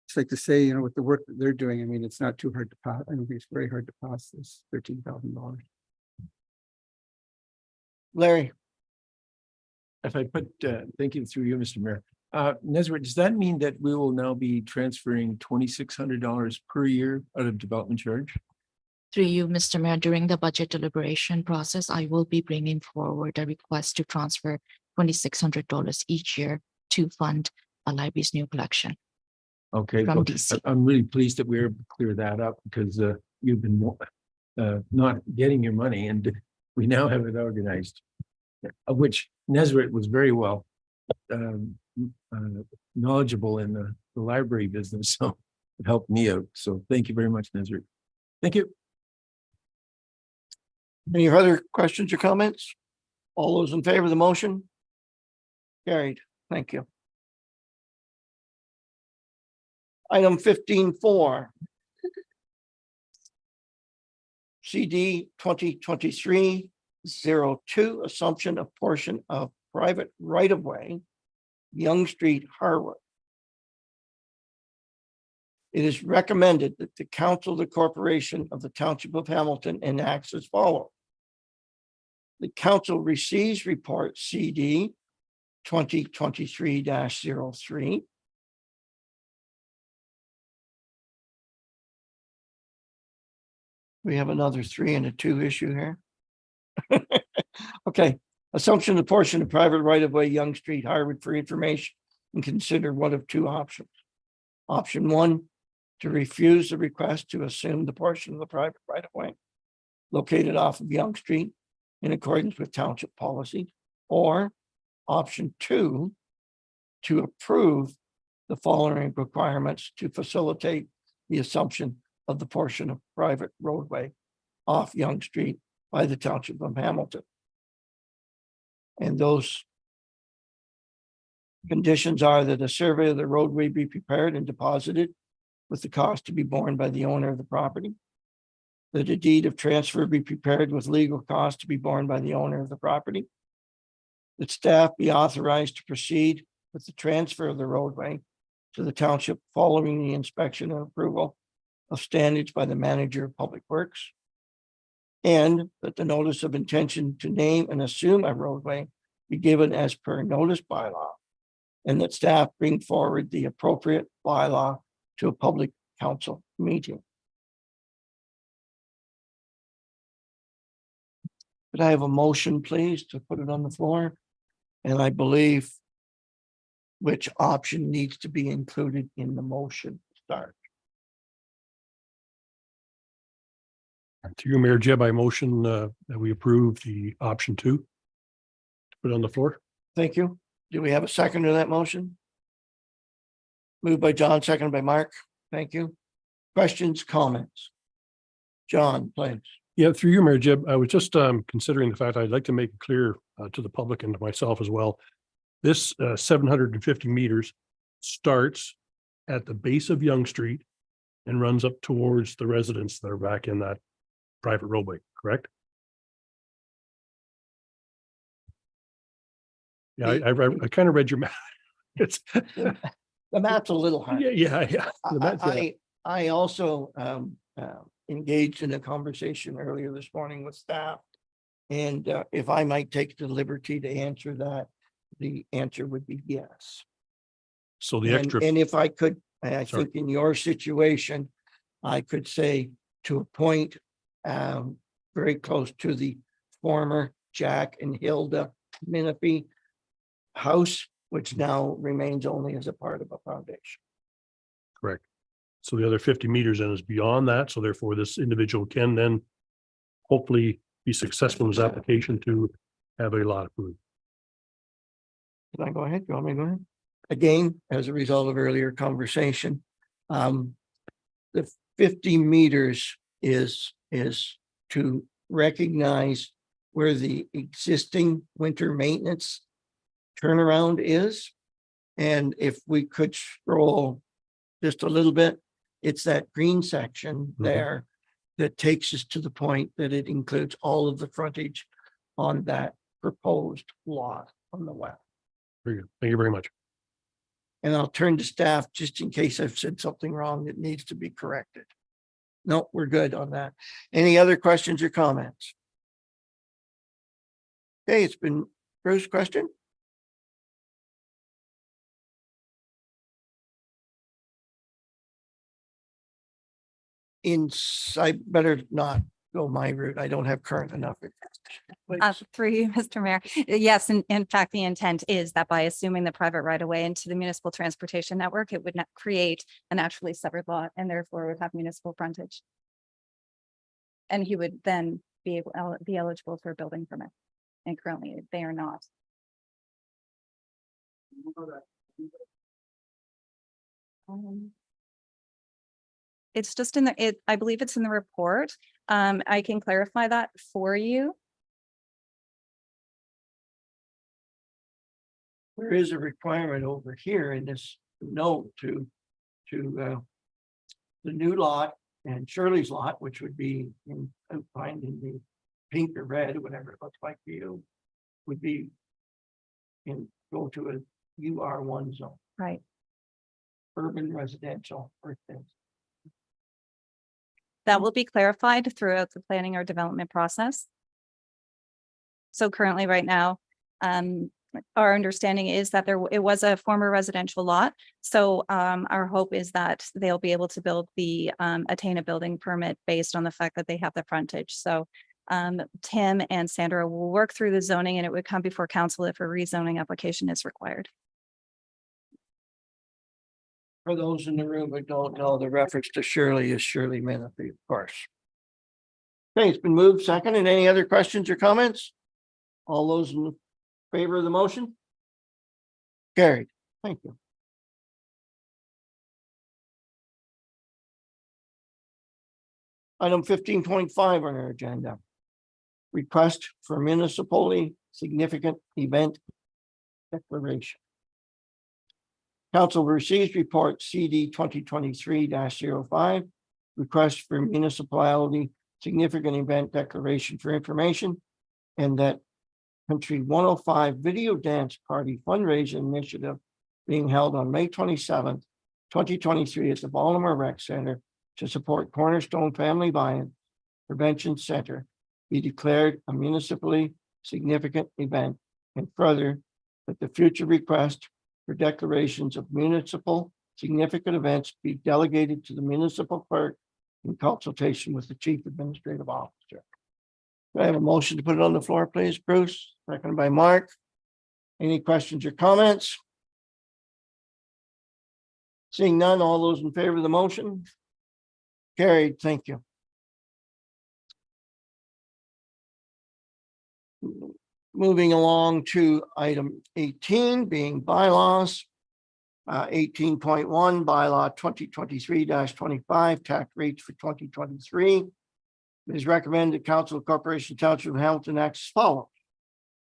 Just like to say, with the work that they're doing, I mean, it's not too hard to pass. I don't think it's very hard to pass this $13,000. Larry, If I put, thinking through you, Mr. Mayor, Nesret, does that mean that we will now be transferring $2,600 per year out of development charge? Through you, Mr. Mayor, during the budget deliberation process, I will be bringing forward a request to transfer $2,600 each year to fund a library's new collection. Okay, From well, DC. I'm really pleased that we were able to clear that up because you've been not getting your money and we now have it organized. Of which Nesrit was very well knowledgeable in the library business, so it helped me out. So thank you very much, Nesrit. Thank you. Any other questions or comments? All those in favor of the motion? Carried. Thank you. Item 15.4. CD 2023-02, assumption of portion of private right-of-way, Young Street, Harwood. It is recommended that the council of the corporation of the Township of Hamilton enacts as follows. The council receives report CD 2023-03. We have another 3 and a 2 issue here. Okay, assumption of portion of private right-of-way, Young Street, Harwood for information and consider one of 2 options. Option 1, to refuse the request to assume the portion of the private right-of-way located off of Young Street in accordance with township policy, or option 2, to approve the following requirements to facilitate the assumption of the portion of private roadway off Young Street by the Township of Hamilton. And those conditions are that a survey of the roadway be prepared and deposited with the cost to be borne by the owner of the property. That a deed of transfer be prepared with legal costs to be borne by the owner of the property. That staff be authorized to proceed with the transfer of the roadway to the township following the inspection and approval of standards by the manager of public works. And that the notice of intention to name and assume a roadway be given as per notice bylaw. And that staff bring forward the appropriate bylaw to a public council meeting. Could I have a motion, please, to put it on the floor? And I believe which option needs to be included in the motion to start. To you, Mayor Jeb, I motion that we approve the option 2. To put on the floor. Thank you. Do we have a second to that motion? Moved by John, seconded by Mark. Thank you. Questions, comments? John, please. Yeah, through you, Mayor Jeb, I was just considering the fact I'd like to make it clear to the public and to myself as well. This 750 meters starts at the base of Young Street and runs up towards the residents that are back in that private roadway, correct? Yeah, I kind of read your map. It's, The map's a little hard. yeah. The map, yeah. I also engaged in a conversation earlier this morning with staff. And if I might take the liberty to answer that, the answer would be yes. So the And- extra, And if I could, I Sorry. think in your situation, I could say to a point very close to the former Jack and Hilda Menifee house, which now remains only as a part of a foundation. correct. So the other 50 meters then is beyond that. So therefore this individual can then hopefully be successful in his application to have a lot approved. Can I go ahead? You want me to go ahead? Again, as a result of earlier conversation, the 50 meters is to recognize where the existing winter maintenance turnaround is. And if we could scroll just a little bit, it's that green section there that takes us to the point that it includes all of the frontage on that proposed lot on the west. Very good. Thank you very much. And I'll turn to staff just in case I've said something wrong that needs to be corrected. No, we're good on that. Any other questions or comments? Okay, it's been Bruce, question? I better not go my route. I don't have current enough. Through you, Mr. Mayor. Yes, in fact, the intent is that by assuming the private right of way into the municipal transportation network, it would not create a naturally severed lot and therefore would have municipal frontage. And he would then be eligible for a building permit. And currently they are not. It's just in I believe it's in the report. I can clarify that for you. There is a requirement over here in this note to the new lot and Shirley's lot, which would be outlined in the pink or red, or whatever it looks like for you, would be go to a UR1 zone, Right. urban residential or things. That will be clarified throughout the planning or development process. So currently, right now, our understanding is that it was a former residential lot. So our hope is that they'll be able to attain a building permit based on the fact that they have the frontage. So Tim and Sandra will work through the zoning and it would come before council if a rezoning application is required. For those in the room who don't know, the reference to Shirley is Shirley Menifee, of course. Okay, it's been moved second. And any other questions or comments? All those in favor of the motion? Carried. Thank you. Item 15.5 on our agenda. Request for municipally significant event declaration. Council receives report CD 2023-05, request for municipality significant event declaration for information, and that Country 105 Video Dance Party fundraising initiative being held on May 27th, 2023 at the Baltimore Rec Center to support Cornerstone Family Violence Prevention Center be declared a municipally significant event, and further that the future request for declarations of municipal significant events be delegated to the municipal clerk in consultation with the chief administrative officer. Do I have a motion to put it on the floor, please, Bruce? Seconded by Mark. Any questions or comments? Seeing none, all those in favor of the motion? Carried, thank you. Moving along to item 18, being bylaws. 18.1 bylaw 2023-25 tax rates for 2023. It is recommended Council of Corporation Township of Hamilton acts as follows.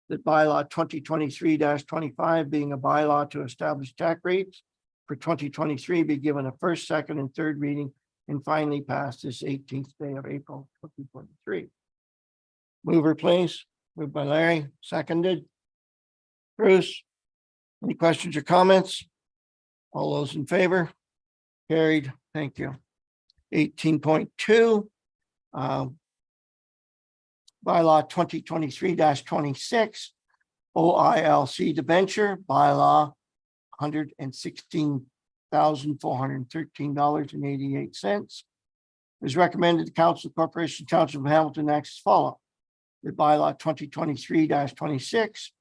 That bylaw 2023-25 being a bylaw to establish tax rates for 2023 be given a first, second, and third reading and finally passed this 18th day of April 2023. Mover, please. Moved by Larry, seconded. Bruce, any questions or comments? All those in favor? Carried. Thank you. 18.2. Bylaw 2023-26. OILC debenture bylaw $116,413.88. Is recommended the Council of Corporation Township of Hamilton acts as follows. The bylaw 2023-26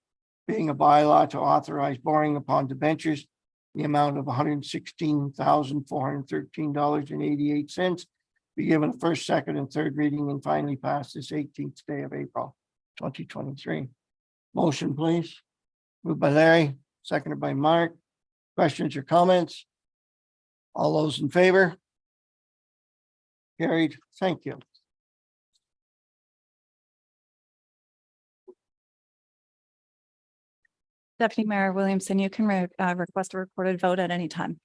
being a bylaw to authorize borrowing upon debentures the amount of $116,413.88 be given a first, second, and third reading and finally passed this 18th day of April 2023. Motion, please. Moved by Larry, seconded by Mark. Questions or comments? All those in favor? Carried. Thank you. Deputy Mayor Williamson, you can request a recorded vote at any time.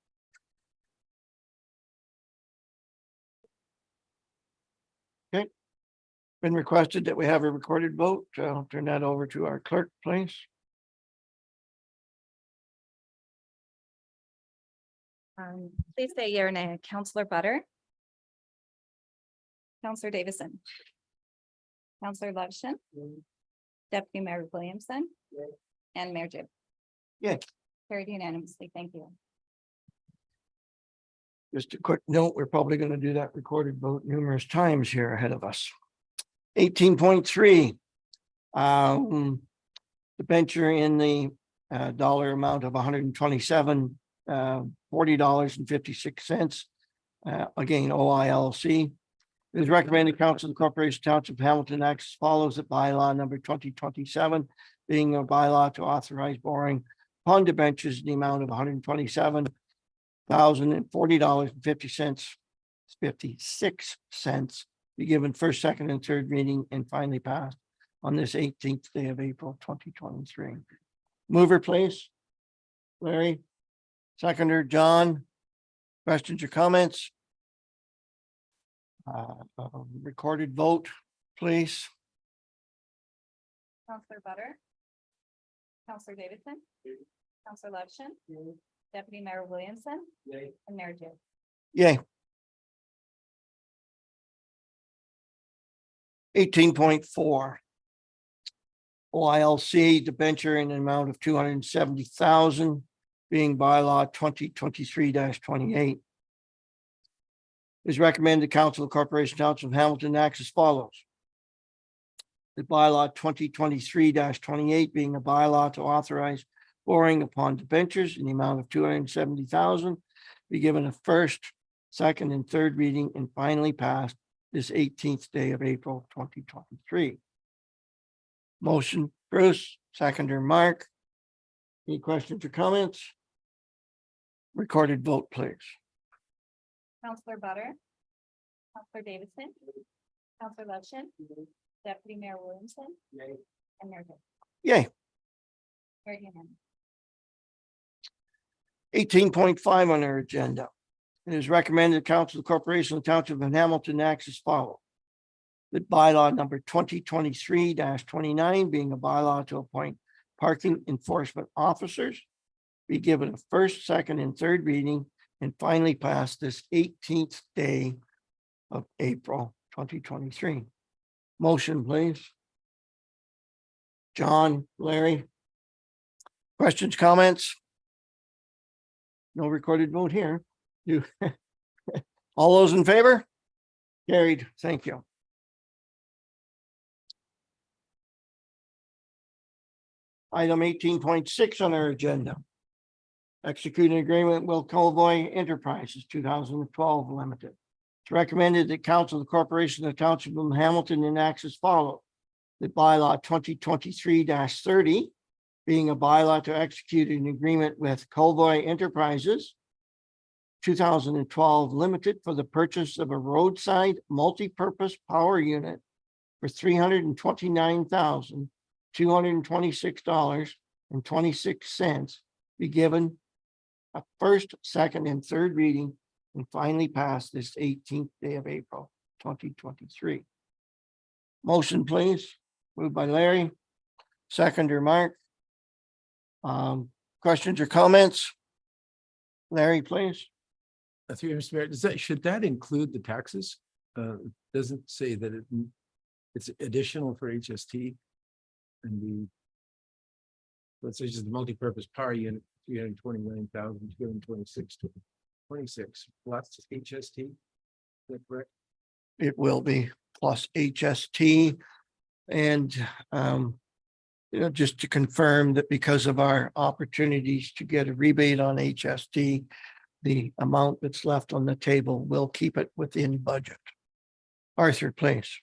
Been requested that we have a recorded vote. I'll turn that over to our clerk, please. Please say yea or nay. Councillor Butter. Councillor Davison. Councillor Lovshin. Deputy Mayor Williamson. And Mayor Jib. Yeah. Carried unanimously. Thank you. Just a quick note, we're probably going to do that recorded vote numerous times here ahead of us. 18.3. Debenture in the dollar amount of $127, $40.56. Again, OILC. It is recommended council of the Corporation Township of Hamilton acts as follows at bylaw number 2027, being a bylaw to authorize borrowing upon debentures in the amount of $127,040.50, 56 cents, be given first, second, and third reading and finally passed on this 18th day of April 2023. Mover, please. Larry. Seconder, John. Questions or comments? Recorded vote, please. Counselor Butter. Counselor Davidson. Counselor Leveshin. Deputy Mayor Williamson. And Mayor Jim. Yay. 18.4. OILC debenture in an amount of 270,000, being bylaw 2023-28. Is recommended council of Corporation Township of Hamilton acts as follows. The bylaw 2023-28 being a bylaw to authorize borrowing upon debentures in the amount of 270,000, be given a first, second, and third reading and finally passed this 18th day of April 2023. Motion, Bruce, seconder, Mark. Any questions or comments? Recorded vote, please. Counselor Butter. Counselor Davidson. Counselor Leveshin. Deputy Mayor Williamson. And Mayor Jim. Yay. Very unanimous. 18.5 on our agenda. It is recommended council of the Corporation of the Township of Hamilton acts as follows. That bylaw number 2023-29 being a bylaw to appoint parking enforcement officers, be given a first, second, and third reading and finally passed this 18th day of April 2023. Motion, please. John, Larry. Questions, comments? No recorded vote here. You. All those in favor? Carried. Thank you. Item 18.6 on our agenda. Execute an agreement with Colvoy Enterprises 2012 Limited. It's recommended that council of the Corporation of the Township of Hamilton enacts as follows. That bylaw 2023-30 being a bylaw to execute an agreement with Colvoy Enterprises 2012 Limited for the purchase of a roadside multi-purpose power unit for $329,226.26 be given a first, second, and third reading and finally passed this 18th day of April 2023. Motion, please. Moved by Larry. Seconder, Mark. Questions or comments? Larry, please. Through you, Mr. Mayor, should that include the taxes? Doesn't say that it's additional for HST. And let's say just the multi-purpose power unit, 329,226 plus HST. Is that correct? It will be plus HST. And, just to confirm that because of our opportunities to get a rebate on HST, the amount that's left on the table will keep it within budget. Arthur, please.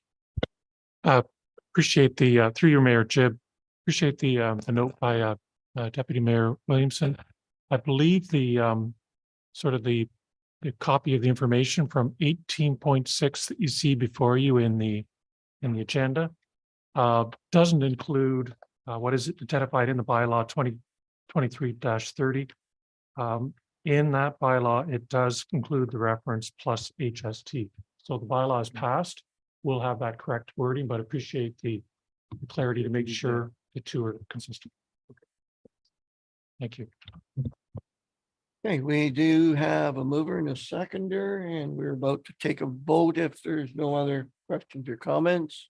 Appreciate the, through your Mayor Jib, appreciate the note by Deputy Mayor Williamson. I believe the sort of the copy of the information from 18.6 that you see before you in the agenda doesn't include what is it identified in the bylaw 2023-30. In that bylaw, it does include the reference plus HST. So the bylaw is passed. We'll have that correct wording, but appreciate the clarity to make sure the two are consistent. Thank you. Okay, we do have a mover and a seconder, and we're about to take a vote if there's no other questions or comments.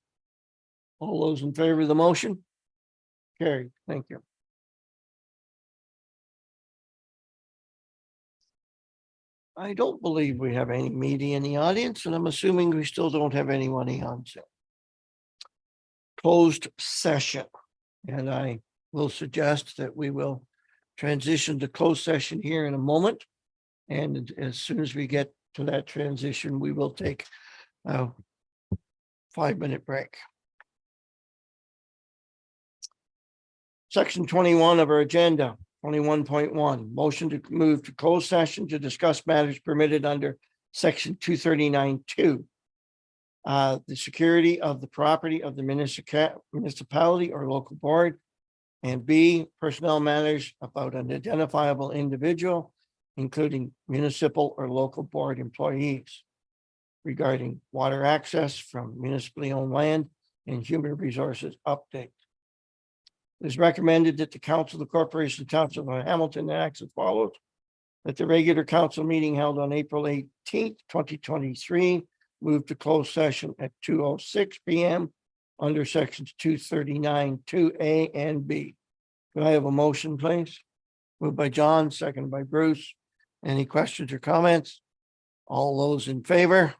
All those in favor of the motion? Carried. Thank you. I don't believe we have any media in the audience, and I'm assuming we still don't have anyone on Zoom. closed session. And I will suggest that we will transition to closed session here in a moment. And as soon as we get to that transition, we will take a 5-minute break. Section 21 of our agenda, 21.1, motion to move to closed session to discuss matters permitted under section 239(2). The security of the property of the municipality or local board. And B, personnel matters about an identifiable individual, including municipal or local board employees, regarding water access from municipally owned land and human resources update. It is recommended that the Council of the Corporation Township of Hamilton acts as follows. That the regular council meeting held on April 18th, 2023, move to closed session at 2:06 PM under sections 239(2)A and B. Do I have a motion, please? Moved by John, seconded by Bruce. Any questions or comments? All those in favor?